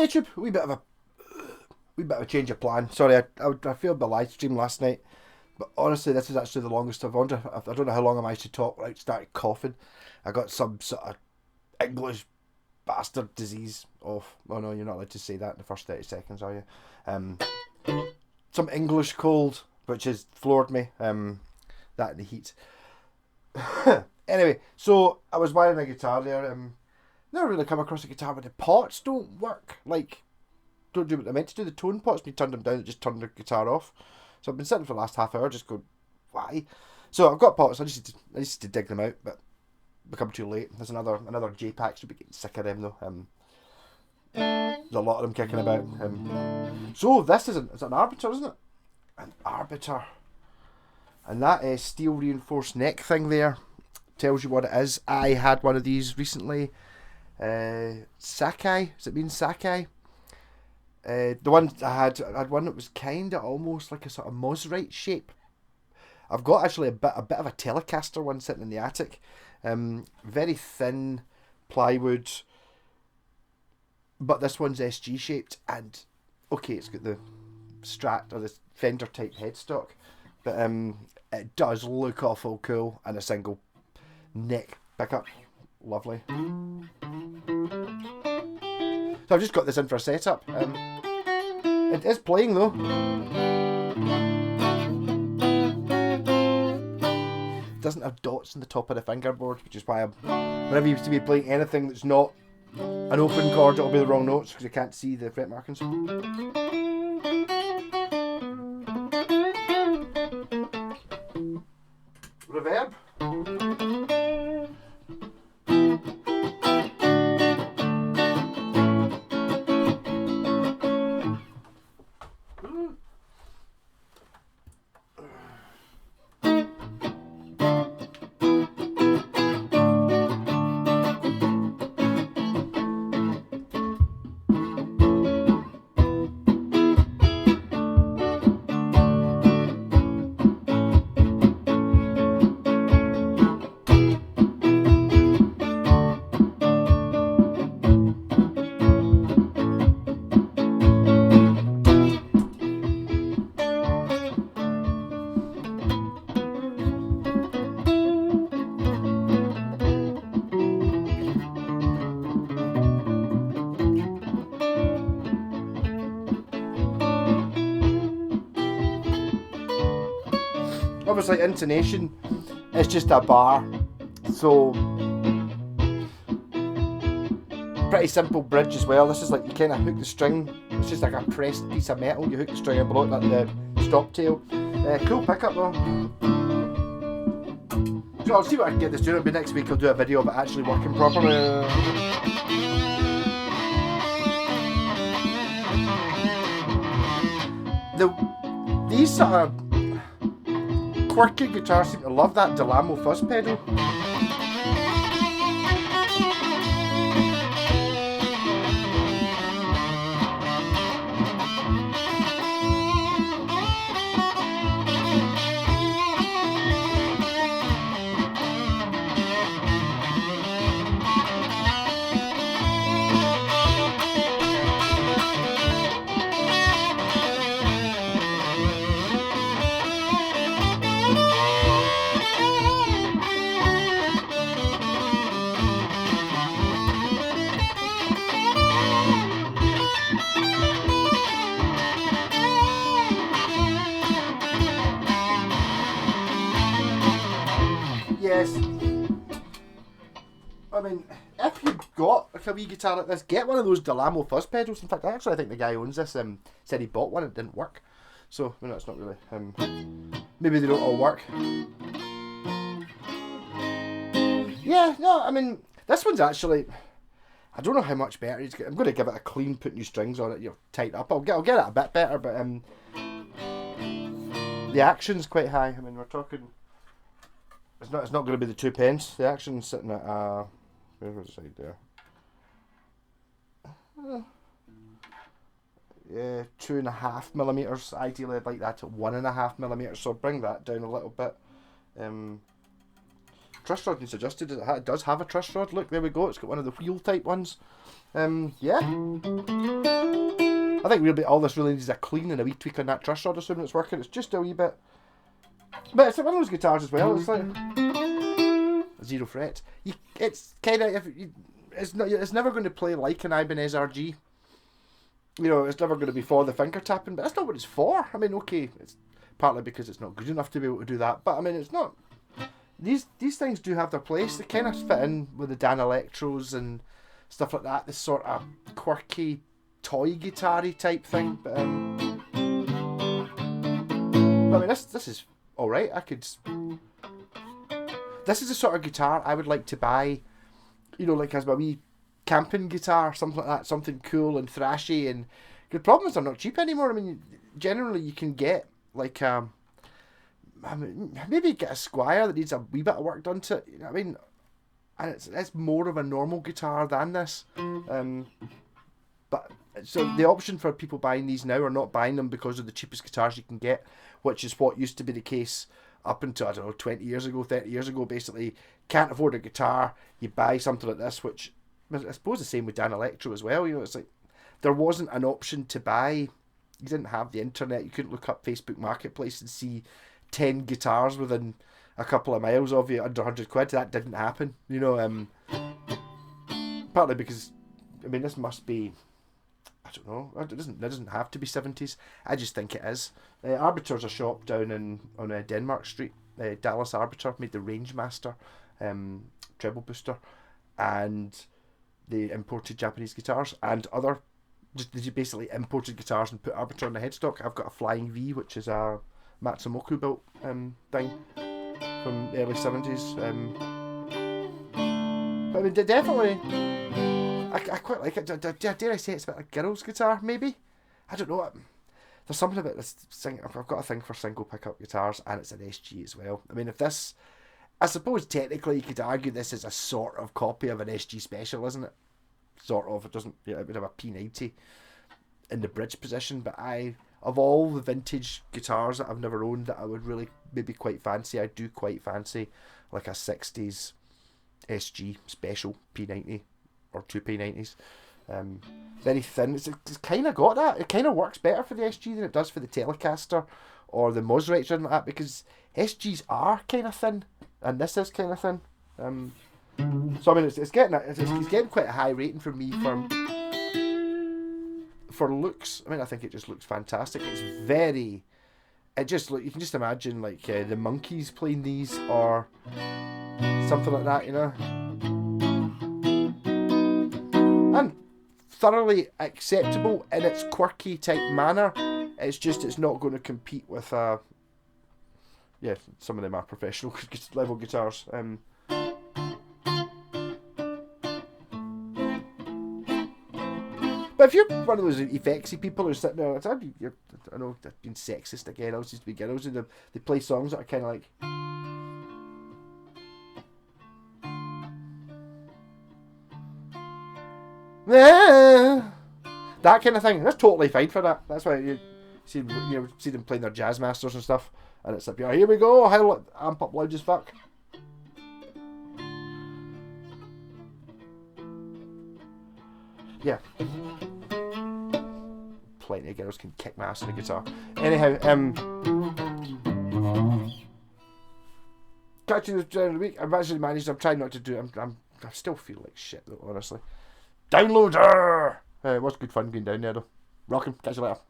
Hi YouTube, wee bit of a change of plan. Sorry, I failed my live stream last night, but honestly, this is actually the longest I've wondered. I don't know how long I managed to talk without started coughing. I got some sort of English bastard disease off. Oh no, you're not allowed to say that in the first 30 seconds, are you? Some English cold, which has floored me. That in the heat. Anyway, so I was wearing a guitar there. Never really come across a guitar where the pots don't work. Like, don't do what they're meant to do. The tone pots, when you turn them down, it just turned the guitar off. So I've been sitting for the last half hour just going, why? So I've got pots, I just need to dig them out, but become too late. There's another J-pack, should be getting sick of them though. There's a lot of them kicking about. So this is an Arbiter, isn't it? An Arbiter. And that steel reinforced neck thing there tells you what it is. I had one of these recently. Sakai, does it mean Sakai? The one I had one that was kind of almost like a sort of Mosrite shape. I've got actually a bit of a Telecaster one sitting in the attic. Very thin plywood, but this one's SG shaped, and okay, it's got the Strat or the Fender type headstock, but it does look awful cool, and a single neck pickup, lovely. So I've just got this in for a setup. It is playing though. It doesn't have dots on the top of the fingerboard, which is why whenever you used to be playing anything that's not an open chord, it'll be the wrong notes because you can't see the fret markings. Reverb. Obviously, intonation is just a bar, so pretty simple bridge as well. This is like you kind of hook the string. It's just like a pressed piece of metal. You hook the string and below it like the stop tail. Cool pickup though. So I'll see what I can get this doing. Maybe next week I'll do a video of it actually working properly. These sort of quirky guitars seem to love that Delamo fuzz pedal. Yes. I mean, if you've got a wee guitar like this, get one of those Delamo fuzz pedals. In fact, I think the guy who owns this said he bought one, it didn't work. So, I mean, it's not really... maybe they don't all work. Yeah, no, I mean, this one's actually... I don't know how much better it's getting. I'm going to give it a clean, put new strings on it, tight up. I'll get it a bit better, but the action's quite high. I mean, we're talking... It's not going to be the 2 pence. The action's sitting at where was the side there? Yeah, 2.5 millimeters. Ideally, I'd like that at 1.5 millimeters. So bring that down a little bit. truss rod needs adjusted. It does have a truss rod. Look, there we go. It's got one of the wheel type ones. Yeah. I think all this really needs a clean and a wee tweak on that truss rod, assuming it's working. It's just a wee bit. But it's one of those guitars as well. It's like 0 fret. It's kind of it's never going to play like an Ibanez RG. You know, it's never going to be for the finger tapping, but that's not what it's for. I mean, okay, it's partly because it's not good enough to be able to do that, but I mean, it's not. These things do have their place. They kind of fit in with the Dan Electros and stuff like that. This sort of quirky toy guitar-y type thing. But I mean, this is all right. This is the sort of guitar I would like to buy. You know, like as my wee camping guitar, something like that, something cool and thrashy. And the problem is they're not cheap anymore. I mean, generally you can get like maybe get a Squire that needs a wee bit of work done to it. You know what I mean? And it's more of a normal guitar than this. But so the option for people buying these now are not buying them because of the cheapest guitars you can get, which is what used to be the case up until, I don't know, 20 years ago, 30 years ago. Basically, can't afford a guitar, you buy something like this, which I suppose the same with Dan Electro as well. You know, it's like there wasn't an option to buy. You didn't have the internet. You couldn't look up Facebook Marketplace and see 10 guitars within a couple of miles of you under 100 quid. That didn't happen. You know, partly because, I mean, this must be, I don't know, it doesn't have to be 70s. I just think it is. Arbiter's a shop down on Denmark Street. Dallas Arbiter made the Rangemaster treble booster, and they imported Japanese guitars and other, they basically imported guitars and put Arbiter on the headstock. I've got a Flying V, which is a Matsumoto built thing from the early 70s. But I mean, definitely, I quite like it. Dare I say it's a bit like a girl's guitar, maybe? I don't know. There's something about this thing. I've got a thing for single pickup guitars, and it's an SG as well. I mean, if this, I suppose technically you could argue this is a sort of copy of an SG Special, isn't it? Sort of. It doesn't. Yeah, it would have a P90 in the bridge position, but of all the vintage guitars that I've never owned that I would really maybe quite fancy, I do quite fancy like a 60s SG Special P90 or two P90s. Very thin. It's kind of got that. It kind of works better for the SG than it does for the Telecaster or the Mosrite or anything like that, because SGs are kind of thin and this is kind of thin. So I mean, it's getting quite a high rating from me for looks. I mean, I think it just looks fantastic. It's very. It just look. You can just imagine like the Monkees playing these or something like that, you know. And thoroughly acceptable in its quirky type manner. It's just it's not going to compete with some of them are professional level guitars. But if you're one of those effectsy people who's sitting there, I know I've been sexist again. I was used to be girls who they play songs that are kind of like. That kind of thing. That's totally fine for that. That's why you see them playing their jazz masters and stuff, and it's like, here we go, amp up loud as fuck. Yeah. Plenty of girls can kick my ass on the guitar. Anyhow, catch you at the end of the week. I've actually managed. I'm trying not to do it. I still feel like shit though, honestly. Downloader! It was good fun going down there though. Rockin'. Catch you later.